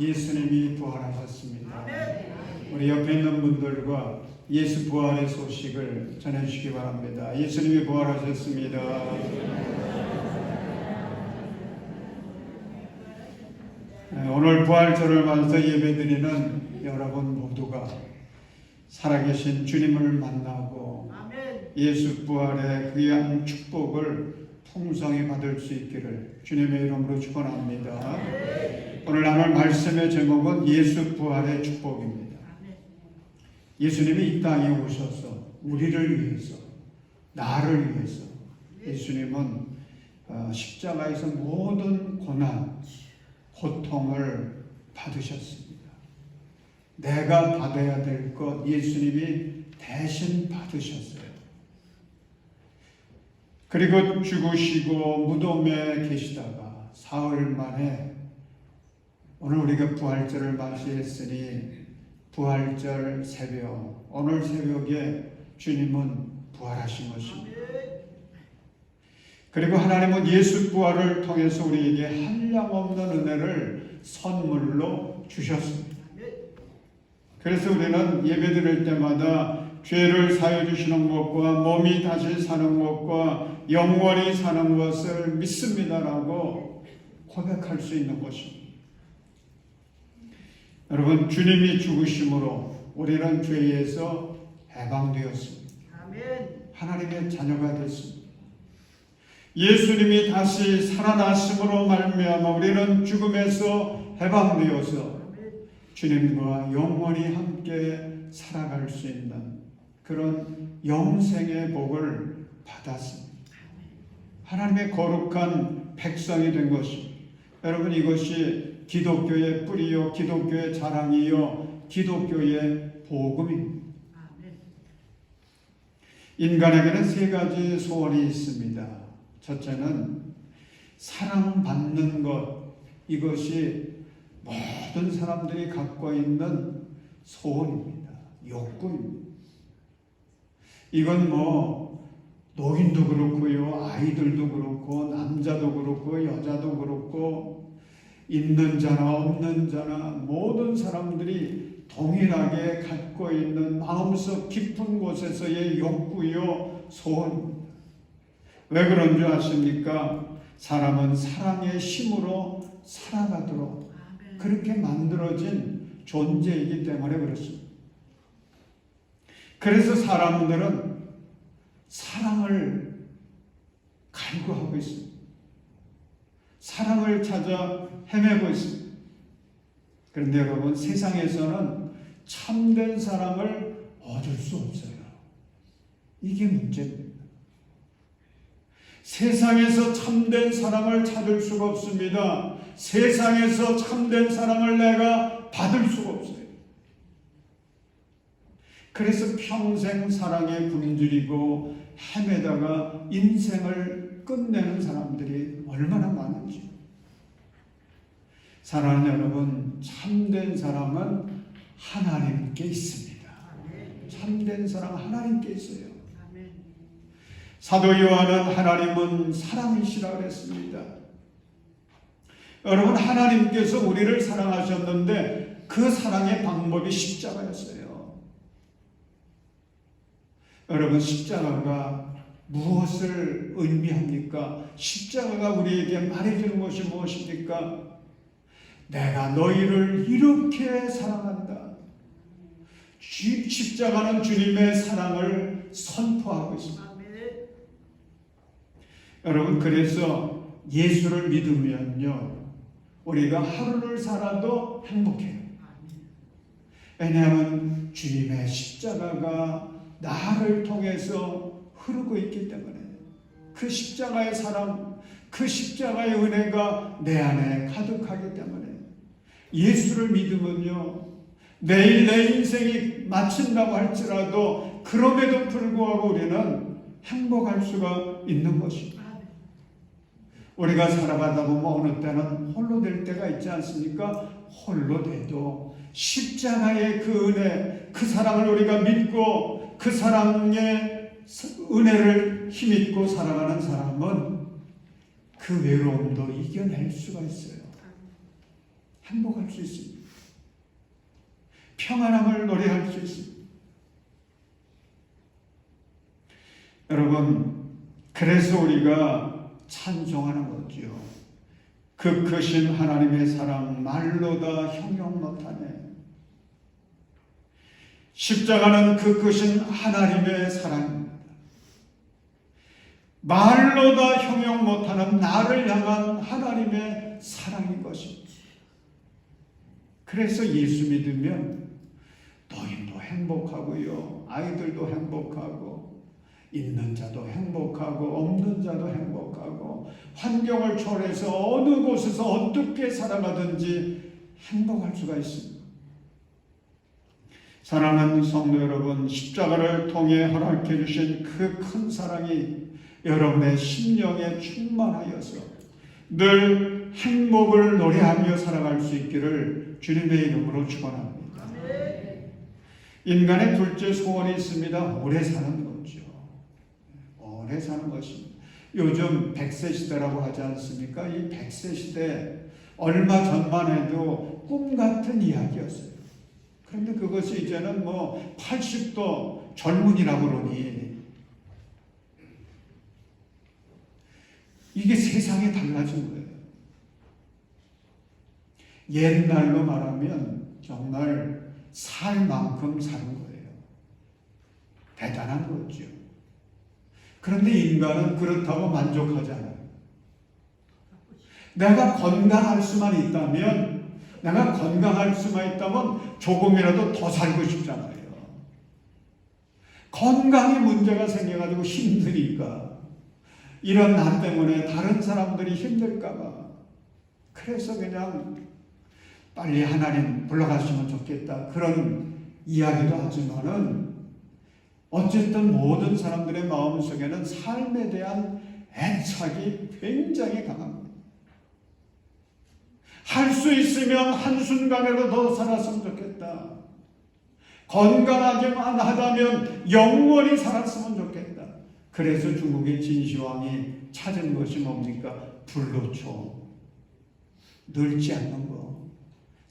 예수님이 부활하셨습니다. 우리 옆에 있는 분들과 예수 부활의 소식을 전해주시기 바랍니다. 예수님이 부활하셨습니다. 오늘 부활절을 맞아서 예배드리는 여러분 모두가 살아계신 주님을 만나고 예수 부활의 귀한 축복을 풍성히 받을 수 있기를 주님의 이름으로 축원합니다. 오늘 나눌 말씀의 제목은 예수 부활의 축복입니다. 예수님이 이 땅에 오셔서 우리를 위해서, 나를 위해서 예수님은 십자가에서 모든 고난, 고통을 받으셨습니다. 내가 받아야 될 것 예수님이 대신 받으셨어요. 그리고 죽으시고 무덤에 계시다가 사흘 만에 오늘 우리가 부활절을 맞이했으니 부활절 새벽, 오늘 새벽에 주님은 부활하신 것입니다. 그리고 하나님은 예수 부활을 통해서 우리에게 한량없는 은혜를 선물로 주셨습니다. 그래서 우리는 예배드릴 때마다 죄를 사해 주시는 것과 몸이 다시 사는 것과 영원히 사는 것을 믿습니다라고 고백할 수 있는 것입니다. 여러분, 주님이 죽으심으로 우리는 죄에서 해방되었습니다. 하나님의 자녀가 됐습니다. 예수님이 다시 살아나심으로 말미암아 우리는 죽음에서 해방되어서 주님과 영원히 함께 살아갈 수 있는 그런 영생의 복을 받았습니다. 하나님의 거룩한 백성이 된 것입니다. 여러분, 이것이 기독교의 뿌리요, 기독교의 자랑이요, 기독교의 복음입니다. 인간에게는 세 가지 소원이 있습니다. 첫째는 사랑받는 것, 이것이 모든 사람들이 갖고 있는 소원입니다. 욕구입니다. 이건 노인도 그렇고요, 아이들도 그렇고, 남자도 그렇고, 여자도 그렇고, 있는 자나 없는 자나 모든 사람들이 동일하게 갖고 있는 마음속 깊은 곳에서의 욕구요, 소원입니다. 왜 그런 줄 아십니까? 사람은 사랑의 힘으로 살아가도록 그렇게 만들어진 존재이기 때문에 그렇습니다. 그래서 사람들은 사랑을 갈구하고 있습니다. 사랑을 찾아 헤매고 있습니다. 그런데 여러분, 세상에서는 참된 사랑을 얻을 수 없어요. 이게 문제입니다. 세상에서 참된 사랑을 찾을 수가 없습니다. 세상에서 참된 사랑을 내가 받을 수가 없어요. 그래서 평생 사랑에 굶주리고 헤매다가 인생을 끝내는 사람들이 얼마나 많은지. 사랑하는 여러분, 참된 사랑은 하나님께 있습니다. 참된 사랑 하나님께 있어요. 사도 요한은 하나님은 사랑이시라 그랬습니다. 여러분, 하나님께서 우리를 사랑하셨는데 그 사랑의 방법이 십자가였어요. 여러분, 십자가가 무엇을 의미합니까? 십자가가 우리에게 말해주는 것이 무엇입니까? 내가 너희를 이렇게 사랑한다. 십자가는 주님의 사랑을 선포하고 있습니다. 여러분, 그래서 예수를 믿으면요, 우리가 하루를 살아도 행복해요. 왜냐하면 주님의 십자가가 나를 통해서 흐르고 있기 때문에, 그 십자가의 사랑, 그 십자가의 은혜가 내 안에 가득하기 때문에, 예수를 믿으면요, 내일 내 인생이 마친다고 할지라도 그럼에도 불구하고 우리는 행복할 수가 있는 것입니다. 우리가 살아가다 보면 어느 때는 홀로 될 때가 있지 않습니까? 홀로 돼도 십자가의 그 은혜, 그 사랑을 우리가 믿고 그 사랑의 은혜를 힘입고 살아가는 사람은 그 외로움도 이겨낼 수가 있어요. 행복할 수 있습니다. 평안함을 노래할 수 있습니다. 여러분, 그래서 우리가 찬송하는 거죠. 그 크신 하나님의 사랑 말로 다 형용 못하네. 십자가는 그 크신 하나님의 사랑입니다. 말로 다 형용 못하는 나를 향한 하나님의 사랑인 것입니다. 그래서 예수 믿으면 노인도 행복하고요, 아이들도 행복하고, 있는 자도 행복하고 없는 자도 행복하고, 환경을 초월해서 어느 곳에서 어떻게 살아가든지 행복할 수가 있습니다. 사랑하는 성도 여러분, 십자가를 통해 허락해 주신 그 큰 사랑이 여러분의 심령에 충만하여서 늘 행복을 노래하며 살아갈 수 있기를 주님의 이름으로 축원합니다. 인간의 둘째 소원이 있습니다. 오래 사는 거죠. 오래 사는 것입니다. 요즘 100세 시대라고 하지 않습니까? 이 100세 시대 얼마 전만 해도 꿈 같은 이야기였어요. 그런데 그것이 이제는 80도 젊은이라고 그러니 이게 세상이 달라진 거예요. 옛날로 말하면 정말 살 만큼 사는 거예요. 대단한 거죠. 그런데 인간은 그렇다고 만족하지 않아요. 내가 건강할 수만 있다면, 조금이라도 더 살고 싶잖아요. 건강에 문제가 생겨가지고 힘드니까, 이런 나 때문에 다른 사람들이 힘들까봐, 그래서 그냥 빨리 하나님 불러가시면 좋겠다, 그런 이야기도 하지만은 어쨌든 모든 사람들의 마음속에는 삶에 대한 애착이 굉장히 강합니다. 할 수 있으면 한순간에도 더 살았으면 좋겠다. 건강하게만 하다면 영원히 살았으면 좋겠다. 그래서 중국의 진시황이 찾은 것이 뭡니까? 불로초. 늙지 않는 거.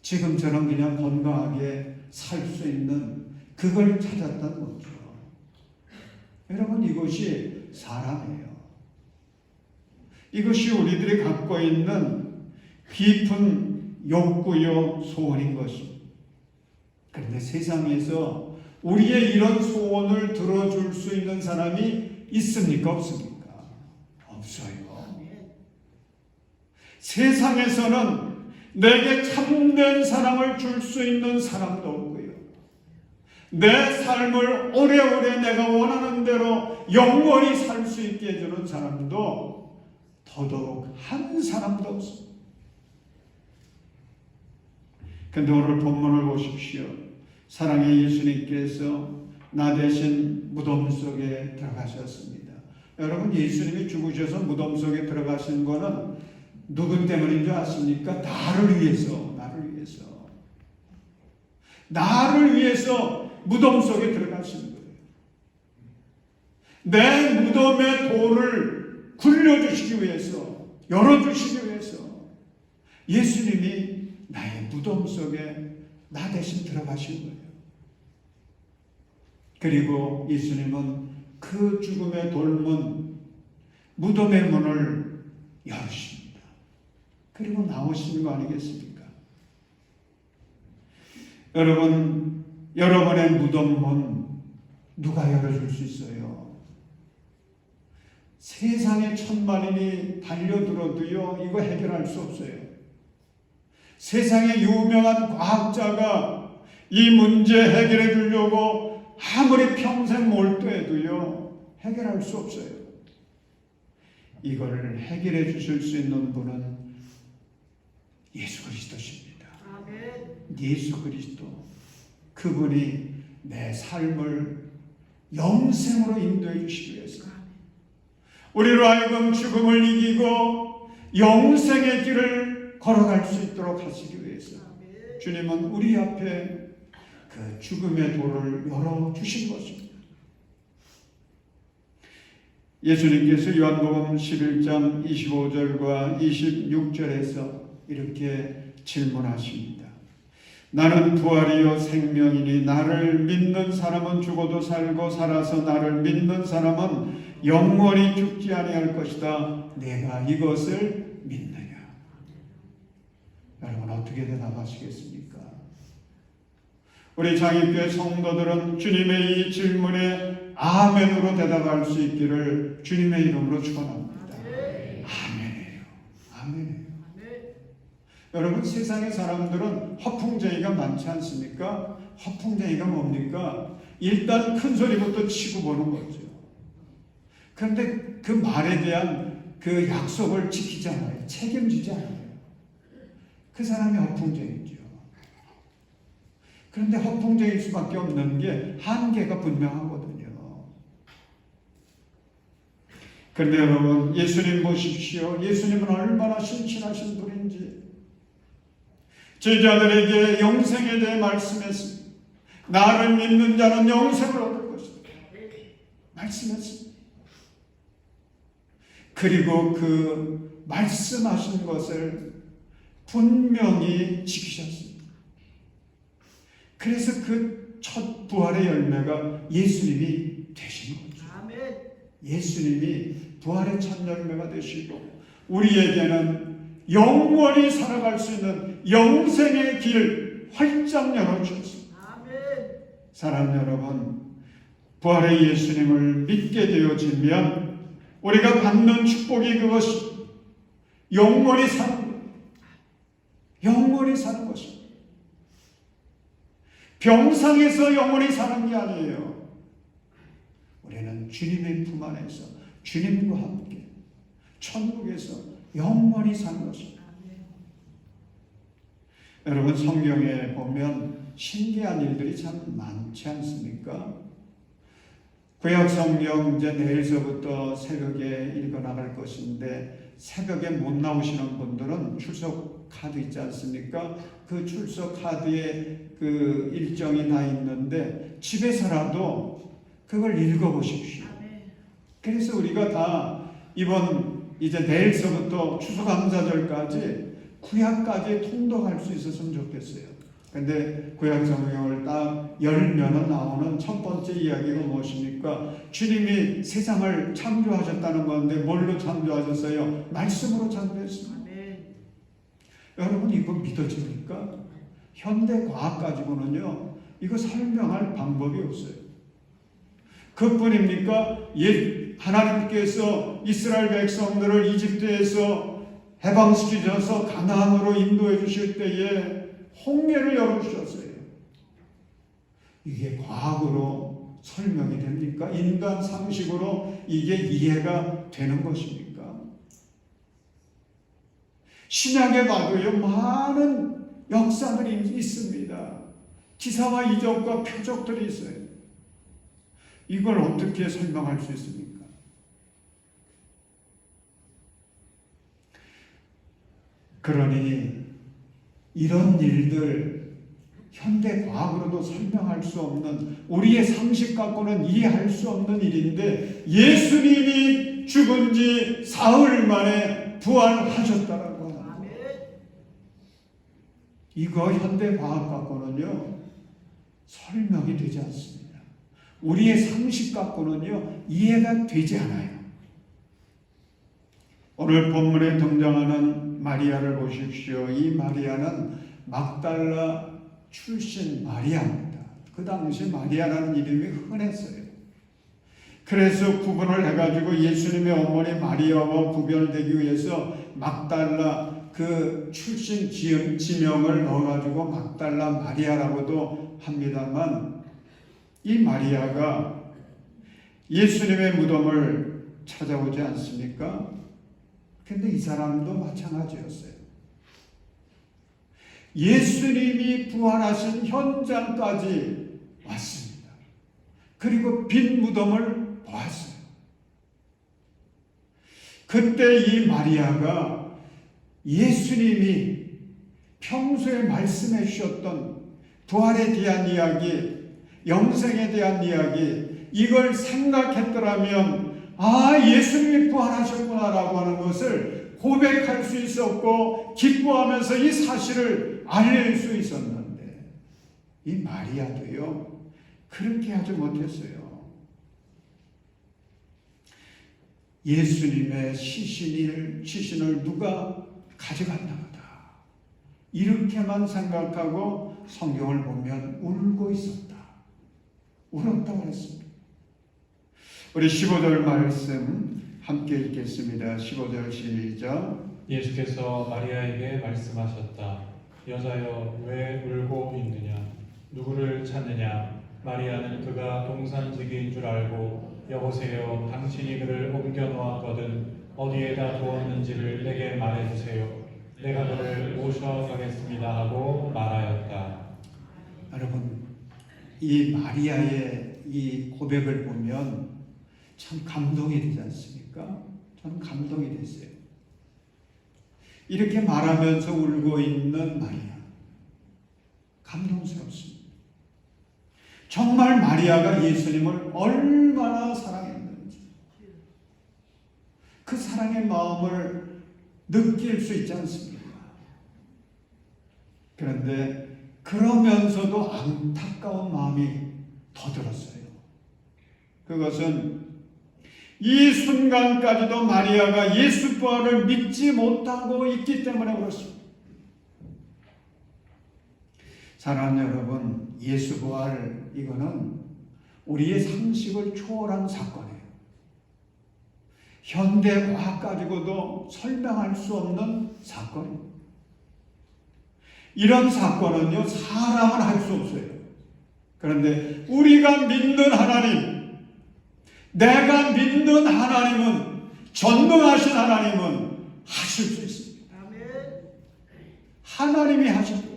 지금처럼 그냥 건강하게 살 수 있는 그걸 찾았던 거죠. 여러분, 이것이 사랑이에요. 이것이 우리들이 갖고 있는 깊은 욕구요 소원인 것입니다. 그런데 세상에서 우리의 이런 소원을 들어줄 수 있는 사람이 있습니까? 없습니까? 없어요. 세상에서는 내게 참된 사랑을 줄 수 있는 사람도 없고요, 내 삶을 오래오래 내가 원하는 대로 영원히 살 수 있게 해주는 사람도 더더욱 한 사람도 없습니다. 그런데 오늘 본문을 보십시오. 사랑의 예수님께서 나 대신 무덤 속에 들어가셨습니다. 여러분, 예수님이 죽으셔서 무덤 속에 들어가신 거는 누구 때문인 줄 아십니까? 나를 위해서. 나를 위해서 무덤 속에 들어가신 거예요. 내 무덤의 돌을 굴려주시기 위해서, 열어주시기 위해서 예수님이 나의 무덤 속에 나 대신 들어가신 거예요. 그리고 예수님은 그 죽음의 돌문, 무덤의 문을 열으십니다. 그리고 나오시는 거 아니겠습니까? 여러분, 여러분의 무덤문 누가 열어줄 수 있어요? 세상에 천만인이 달려들어도요, 이거 해결할 수 없어요. 세상에 유명한 과학자가 이 문제 해결해 주려고 아무리 평생 몰두해도요, 해결할 수 없어요. 이걸 해결해 주실 수 있는 분은 예수 그리스도십니다. 아멘. 예수 그리스도. 그분이 내 삶을 영생으로 인도해 주시기 위해서, 우리로 하여금 죽음을 이기고 영생의 길을 걸어갈 수 있도록 하시기 위해서 주님은 우리 앞에 그 죽음의 도를 열어주신 것입니다. 예수님께서 요한복음 11장 25절과 26절에서 이렇게 질문하십니다. 나는 부활이요 생명이니 나를 믿는 사람은 죽어도 살고 살아서 나를 믿는 사람은 영원히 죽지 아니할 것이다. 내가 이것을 믿느냐? 여러분 어떻게 대답하시겠습니까? 우리 장입교회 성도들은 주님의 이 질문에 아멘으로 대답할 수 있기를 주님의 이름으로 축원합니다. 아멘이에요. 아멘이에요. 여러분 세상의 사람들은 허풍쟁이가 많지 않습니까? 허풍쟁이가 뭡니까? 일단 큰 소리부터 치고 보는 거죠. 그런데 그 말에 대한 그 약속을 지키지 않아요. 책임지지 않아요. 그 사람이 허풍쟁이죠. 그런데 허풍쟁일 수밖에 없는 게 한계가 분명하거든요. 그런데 여러분 예수님 보십시오. 예수님은 얼마나 신실하신 분인지 제자들에게 영생에 대해 말씀했습니다. 나를 믿는 자는 영생을 얻을 것이다. 말씀했습니다. 그리고 그 말씀하신 것을 분명히 지키셨습니다. 그래서 그 첫 부활의 열매가 예수님이 되신 거죠. 예수님이 부활의 첫 열매가 되시고 우리에게는 영원히 살아갈 수 있는 영생의 길을 활짝 열어주셨습니다. 사랑 여러분, 부활의 예수님을 믿게 되어지면 우리가 받는 축복이 그것이 영원히 사는 것, 영원히 사는 것입니다. 병상에서 영원히 사는 게 아니에요. 우리는 주님의 품 안에서 주님과 함께 천국에서 영원히 사는 것입니다. 여러분 성경에 보면 신기한 일들이 참 많지 않습니까? 구약 성경 이제 내일서부터 새벽에 읽어나갈 것인데 새벽에 못 나오시는 분들은 출석 카드 있지 않습니까? 그 출석 카드에 그 일정이 다 있는데 집에서라도 그걸 읽어보십시오. 그래서 우리가 다 이번 이제 내일서부터 추수감사절까지 구약까지 통독할 수 있었으면 좋겠어요. 근데 구약 성경을 딱 열면은 나오는 첫 번째 이야기가 무엇입니까? 주님이 세상을 창조하셨다는 건데 뭘로 창조하셨어요? 말씀으로 창조했습니다. 여러분 이거 믿어집니까? 현대 과학 가지고는요 이거 설명할 방법이 없어요. 그뿐입니까? 하나님께서 이스라엘 백성들을 이집트에서 해방시키셔서 가나안으로 인도해 주실 때에 홍해를 열어주셨어요. 이게 과학으로 설명이 됩니까? 인간 상식으로 이게 이해가 되는 것입니까? 신약에 봐도요 많은 역사들이 있습니다. 기사와 이적과 표적들이 있어요. 이걸 어떻게 설명할 수 있습니까? 그러니 이런 일들 현대 과학으로도 설명할 수 없는 우리의 상식 갖고는 이해할 수 없는 일인데 예수님이 죽은 지 사흘 만에 부활하셨다라고 합니다. 이거 현대 과학 갖고는요 설명이 되지 않습니다. 우리의 상식 갖고는요 이해가 되지 않아요. 오늘 본문에 등장하는 마리아를 보십시오. 이 마리아는 막달라 출신 마리아입니다. 그 당시 마리아라는 이름이 흔했어요. 그래서 구분을 해가지고 예수님의 어머니 마리아와 구별되기 위해서 막달라 그 출신 지명을 넣어가지고 막달라 마리아라고도 합니다만 이 마리아가 예수님의 무덤을 찾아오지 않습니까? 근데 이 사람도 마찬가지였어요. 예수님이 부활하신 현장까지 왔습니다. 그리고 빈 무덤을 보았어요. 그때 이 마리아가 예수님이 평소에 말씀해 주셨던 부활에 대한 이야기, 영생에 대한 이야기, 이걸 생각했더라면 아 예수님이 부활하셨구나라고 하는 것을 고백할 수 있었고 기뻐하면서 이 사실을 알릴 수 있었는데 이 마리아도요 그렇게 하지 못했어요. 예수님의 시신을 누가 가져갔나 보다 이렇게만 생각하고 성경을 보면 울고 있었다. 울었다고 했습니다. 우리 15절 말씀 함께 읽겠습니다. 15절 시작. 예수께서 마리아에게 말씀하셨다. 여자여, 왜 울고 있느냐? 누구를 찾느냐? 마리아는 그가 동산직인 줄 알고 여보세요, 당신이 그를 옮겨 놓았거든 어디에다 두었는지를 내게 말해주세요. 내가 그를 모셔가겠습니다 하고 말하였다. 여러분, 이 마리아의 이 고백을 보면 참 감동이 되지 않습니까? 저는 감동이 됐어요. 이렇게 말하면서 울고 있는 마리아, 감동스럽습니다. 정말 마리아가 예수님을 얼마나 사랑했는지 그 사랑의 마음을 느낄 수 있지 않습니까? 그런데 그러면서도 안타까운 마음이 더 들었어요. 그것은 이 순간까지도 마리아가 예수 부활을 믿지 못하고 있기 때문에 그렇습니다. 사랑하는 여러분, 예수 부활 이거는 우리의 상식을 초월한 사건이에요. 현대 과학 가지고도 설명할 수 없는 사건입니다. 이런 사건은요 사람은 할 수 없어요. 그런데 우리가 믿는 하나님, 내가 믿는 하나님은, 전능하신 하나님은 하실 수 있습니다. 하나님이 하실 거예요.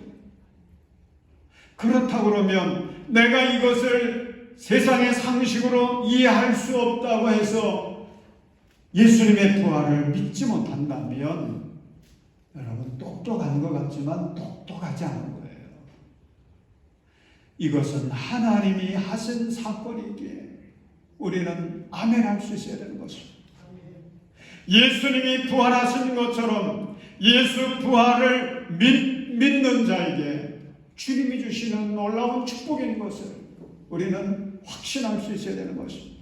그렇다고 그러면 내가 이것을 세상의 상식으로 이해할 수 없다고 해서 예수님의 부활을 믿지 못한다면 여러분 똑똑한 것 같지만 똑똑하지 않은 거예요. 이것은 하나님이 하신 사건이기에 우리는 아멘할 수 있어야 되는 것입니다. 예수님이 부활하신 것처럼 예수 부활을 믿는 자에게 주님이 주시는 놀라운 축복인 것을 우리는 확신할 수 있어야 되는 것입니다.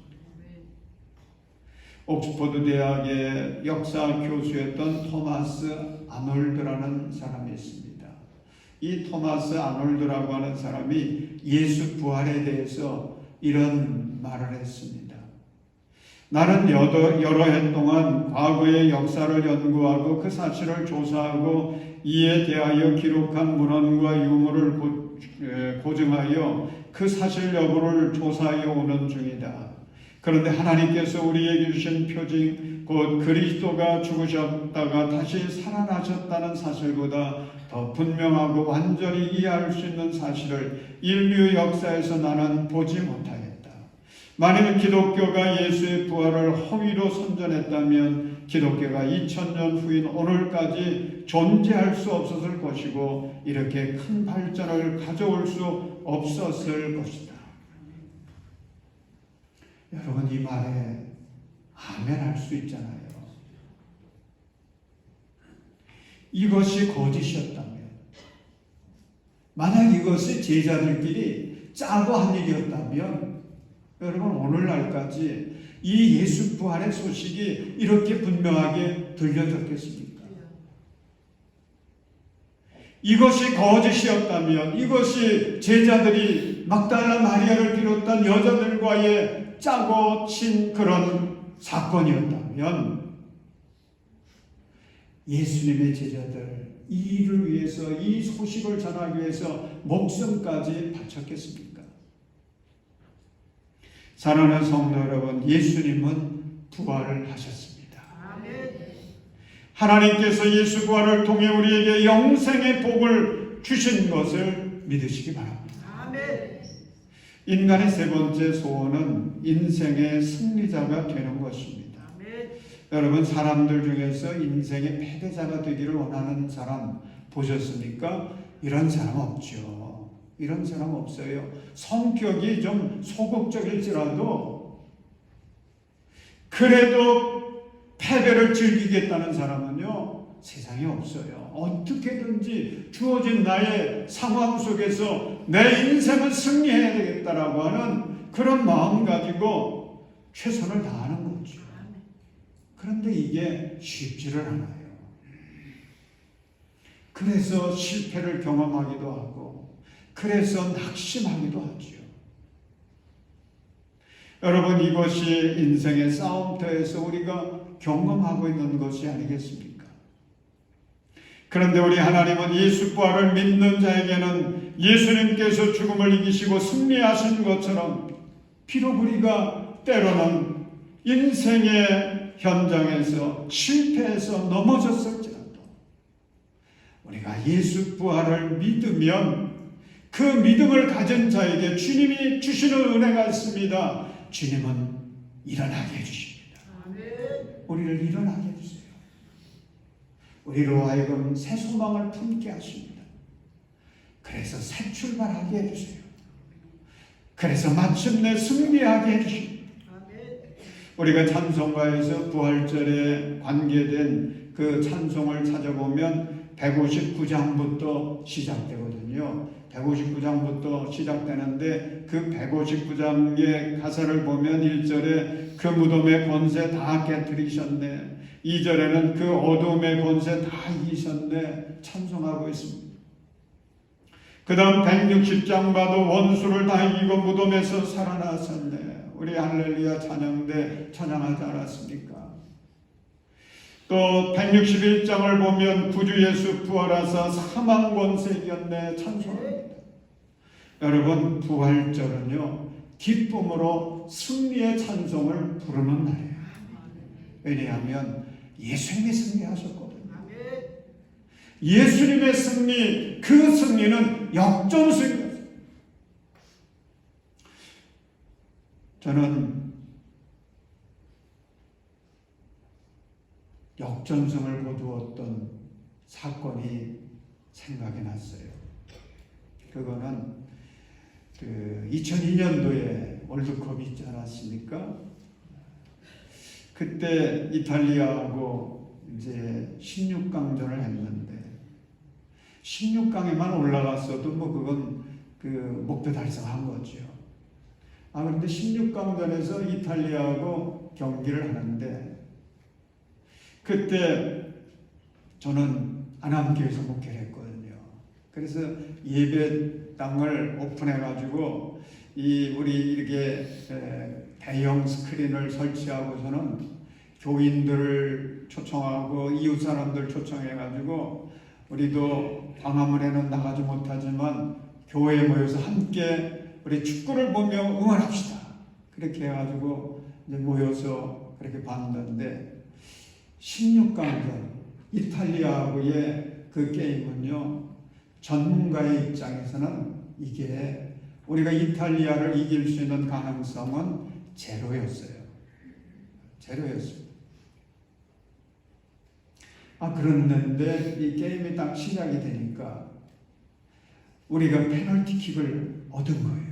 옥스퍼드 대학의 역사 교수였던 토마스 아놀드라는 사람이 있습니다. 이 토마스 아놀드라고 하는 사람이 예수 부활에 대해서 이런 말을 했습니다. 나는 여러 해 동안 과거의 역사를 연구하고 그 사실을 조사하고 이에 대하여 기록한 문헌과 유물을 고증하여 그 사실 여부를 조사해 오는 중이다. 그런데 하나님께서 우리에게 주신 표징, 곧 그리스도가 죽으셨다가 다시 살아나셨다는 사실보다 더 분명하고 완전히 이해할 수 있는 사실을 인류 역사에서 나는 보지 못하겠다. 만일 기독교가 예수의 부활을 허위로 선전했다면 기독교가 2000년 후인 오늘까지 존재할 수 없었을 것이고 이렇게 큰 발전을 가져올 수 없었을 것이다. 여러분 이 말에 아멘할 수 있잖아요. 이것이 거짓이었다면, 만약 이것이 제자들끼리 짜고 한 일이었다면 여러분 오늘날까지 이 예수 부활의 소식이 이렇게 분명하게 들려졌겠습니까? 이것이 거짓이었다면, 이것이 제자들이 막달라 마리아를 비롯한 여자들과의 짜고 친 그런 사건이었다면 예수님의 제자들 이 일을 위해서, 이 소식을 전하기 위해서 목숨까지 바쳤겠습니까? 사랑하는 성도 여러분, 예수님은 부활을 하셨습니다. 하나님께서 예수 부활을 통해 우리에게 영생의 복을 주신 것을 믿으시기 바랍니다. 인간의 세 번째 소원은 인생의 승리자가 되는 것입니다. 여러분 사람들 중에서 인생의 패배자가 되기를 원하는 사람 보셨습니까? 이런 사람 없죠. 이런 사람 없어요. 성격이 좀 소극적일지라도 그래도 패배를 즐기겠다는 사람은요, 세상에 없어요. 어떻게든지 주어진 나의 상황 속에서 내 인생을 승리해야 되겠다라고 하는 그런 마음 가지고 최선을 다하는 거죠. 그런데 이게 쉽지를 않아요. 그래서 실패를 경험하기도 하고, 그래서 낙심하기도 하죠. 여러분, 이것이 인생의 싸움터에서 우리가 경험하고 있는 것이 아니겠습니까? 그런데 우리 하나님은 예수 부활을 믿는 자에게는 예수님께서 죽음을 이기시고 승리하신 것처럼, 비록 우리가 때로는 인생의 현장에서 실패해서 넘어졌을지라도 우리가 예수 부활을 믿으면 그 믿음을 가진 자에게 주님이 주시는 은혜가 있습니다. 주님은 일어나게 해주십니다. 우리를 일어나게 해주세요. 우리로 하여금 새 소망을 품게 하십니다. 그래서 새 출발하게 해주세요. 그래서 마침내 승리하게 해주십니다. 우리가 찬송가에서 부활절에 관계된 그 찬송을 찾아보면 159장부터 시작되거든요. 159장부터 시작되는데 그 159장의 가사를 보면 1절에 그 무덤의 권세 다 깨뜨리셨네, 2절에는 그 어둠의 권세 다 이기셨네 찬송하고 있습니다. 그 다음 160장 봐도 원수를 다 이기고 무덤에서 살아나셨네. 우리 할렐루야 찬양대 찬양하지 않았습니까? 또 161장을 보면 구주 예수 부활하사 사망 권세 이겼네 찬송합니다. 여러분, 부활절은요 기쁨으로 승리의 찬송을 부르는 날이에요. 왜냐하면 예수님이 승리하셨거든요. 예수님의 승리, 그 승리는 역전승이었어요. 저는 역전승을 거두었던 사건이 생각이 났어요. 그거는 2002년도에 월드컵이 있지 않았습니까? 그때 이탈리아하고 이제 16강전을 했는데 16강에만 올라갔어도 뭐 그건 그 목표 달성한 거죠. 그런데 16강전에서 이탈리아하고 경기를 하는데 그때 저는 안암교에서 목회를 했거든요. 그래서 예배당을 오픈해가지고 우리 이렇게 대형 스크린을 설치하고서는 교인들을 초청하고 이웃 사람들 초청해가지고 우리도 광화문에는 나가지 못하지만 교회에 모여서 함께 우리 축구를 보며 응원합시다. 그렇게 해가지고 이제 모여서 그렇게 봤는데 16강전 이탈리아하고의 그 게임은요, 전문가의 입장에서는 이게 우리가 이탈리아를 이길 수 있는 가능성은 제로였어요. 제로였습니다. 그랬는데 이 게임이 딱 시작이 되니까 우리가 페널티킥을 얻은 거예요.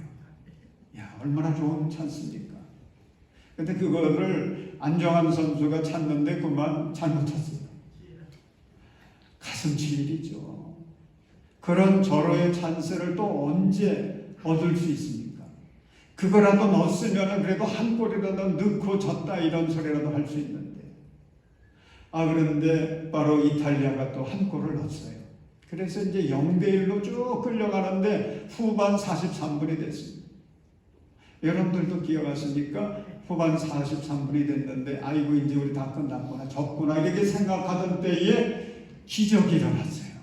야, 얼마나 좋은 찬스입니까? 근데 그거를 안정환 선수가 찼는데 그만 잘못 찼어요. 가슴 칠 일이죠. 그런 절호의 찬스를 또 언제 얻을 수 있습니까? 그거라도 넣었으면 그래도 한 골이라도 넣고 졌다 이런 소리라도 할 수 있는데 그런데 바로 이탈리아가 또 한 골을 넣었어요. 그래서 이제 0대1로 쭉 끌려가는데 후반 43분이 됐습니다. 여러분들도 기억하십니까? 후반 43분이 됐는데 아이고 이제 우리 다 끝났구나 졌구나 이렇게 생각하던 때에 기적이 일어났어요.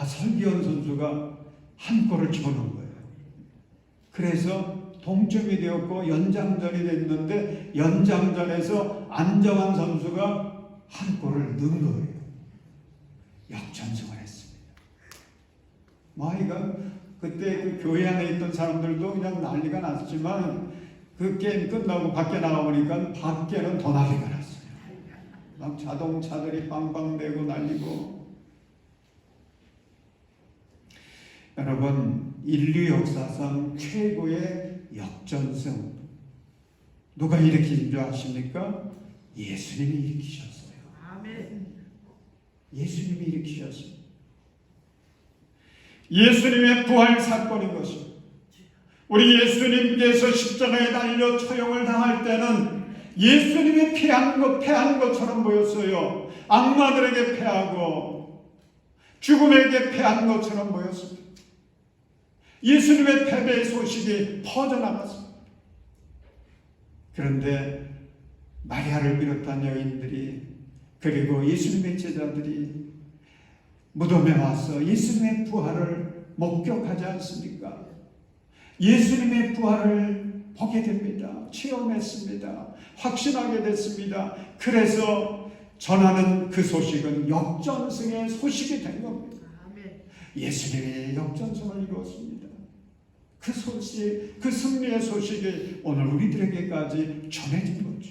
설기현 선수가 한 골을 집어넣은 거예요. 그래서 동점이 되었고 연장전이 됐는데 연장전에서 안정환 선수가 한 골을 넣은 거예요. 역전승을 했습니다. 그때 그 교회 안에 있던 사람들도 그냥 난리가 났지만 그 게임 끝나고 밖에 나가보니까 밖에는 더 난리가 났어요. 막 자동차들이 빵빵대고 난리고. 여러분, 인류 역사상 최고의 역전승, 누가 일으킨 줄 아십니까? 예수님이 일으키셨어요. 아멘. 예수님이 일으키셨어요. 예수님의 부활 사건인 것입니다. 우리 예수님께서 십자가에 달려 처형을 당할 때는 예수님이 패한 것처럼 보였어요. 악마들에게 패하고 죽음에게 패한 것처럼 보였습니다. 예수님의 패배의 소식이 퍼져나갔습니다. 그런데 마리아를 비롯한 여인들이 그리고 예수님의 제자들이 무덤에 와서 예수님의 부활을 목격하지 않습니까? 예수님의 부활을 보게 됩니다. 체험했습니다. 확신하게 됐습니다. 그래서 전하는 그 소식은 역전승의 소식이 된 겁니다. 아멘. 예수님이 역전승을 이루었습니다. 그 소식, 그 승리의 소식이 오늘 우리들에게까지 전해진 거죠.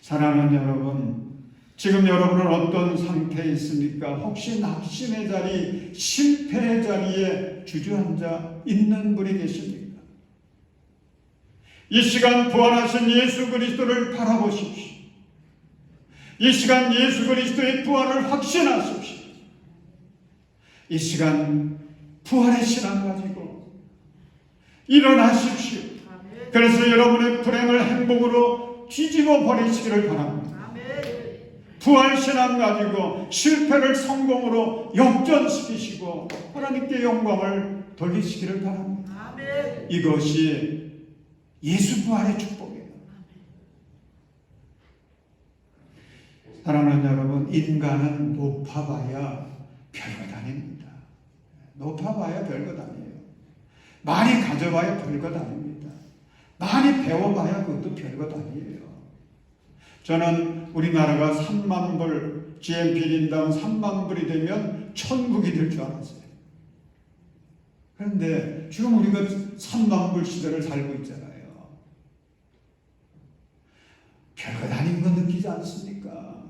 사랑하는 여러분, 지금 여러분은 어떤 상태에 있습니까? 혹시 낙심의 자리, 실패의 자리에 주저앉아 있는 분이 계십니까? 이 시간 부활하신 예수 그리스도를 바라보십시오. 이 시간 예수 그리스도의 부활을 확신하십시오. 이 시간 부활의 신앙 가지고 일어나십시오. 아멘. 그래서 여러분의 불행을 행복으로 뒤집어 버리시기를 바랍니다. 아멘. 부활 신앙 가지고 실패를 성공으로 역전시키시고 하나님께 영광을 돌리시기를 바랍니다. 아멘. 이것이 예수 부활의 축복이에요. 사랑하는 여러분, 인간은 높아봐야 별것 아닙니다. 높아봐야 별것 아니에요. 많이 가져봐야 별것 아닙니다. 많이 배워봐야 그것도 별것 아니에요. 저는 우리나라가 3만 불, GNP 인당 3만 불이 되면 천국이 될 줄 알았어요. 그런데 지금 우리가 3만 불 시대를 살고 있잖아요. 별것 아닌 거 느끼지 않습니까?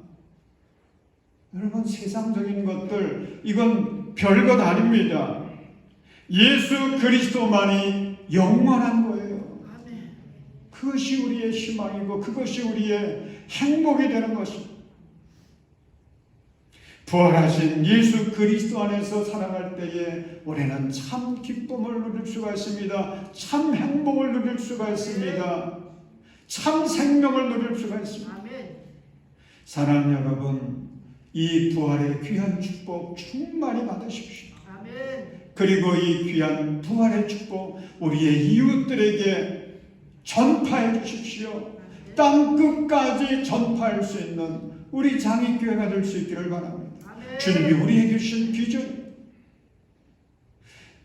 여러분, 세상적인 것들, 이건 별것 아닙니다. 예수 그리스도만이 영원한 거예요. 아멘. 그것이 우리의 희망이고 그것이 우리의 행복이 되는 것입니다. 부활하신 예수 그리스도 안에서 살아갈 때에 우리는 참 기쁨을 누릴 수가 있습니다. 참 행복을 누릴 수가 있습니다. 참 생명을 누릴 수가 있습니다. 아멘. 사랑하는 여러분, 이 부활의 귀한 축복 충만히 받으십시오. 아멘. 그리고 이 귀한 부활의 축복 우리의 이웃들에게 전파해 주십시오. 땅 끝까지 전파할 수 있는 우리 장의교회가 될 수 있기를 바랍니다. 아멘. 주님이 우리에게 주신 비전,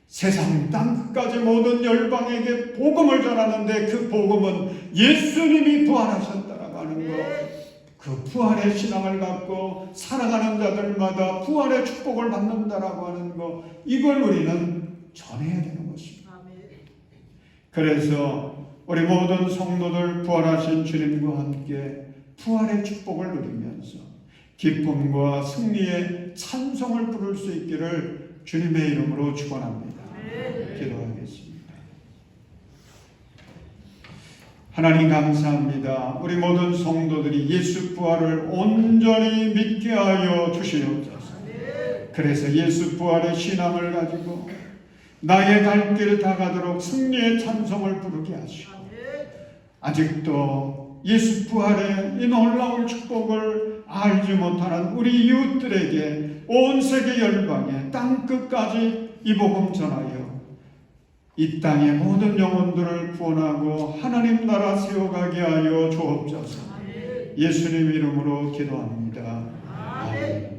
세상 땅 끝까지 모든 열방에게 복음을 전하는데 그 복음은 예수님이 부활하셨다라고 하는 것, 그 부활의 신앙을 갖고 살아가는 자들마다 부활의 축복을 받는다라고 하는 것, 이걸 우리는 전해야 되는 것입니다. 아멘. 그래서 우리 모든 성도들 부활하신 주님과 함께 부활의 축복을 누리면서 기쁨과 승리의 찬송을 부를 수 있기를 주님의 이름으로 축원합니다. 기도하겠습니다. 하나님 감사합니다. 우리 모든 성도들이 예수 부활을 온전히 믿게 하여 주시옵소서. 그래서 예수 부활의 신앙을 가지고 나의 갈 길 다 가도록 승리의 찬송을 부르게 하시고, 아직도 예수 부활의 이 놀라운 축복을 알지 못하는 우리 이웃들에게 온 세계 열방에 땅 끝까지 이 복음 전하여 이 땅의 모든 영혼들을 구원하고 하나님 나라 세워가게 하여 주옵소서. 예수님 이름으로 기도합니다. 아멘.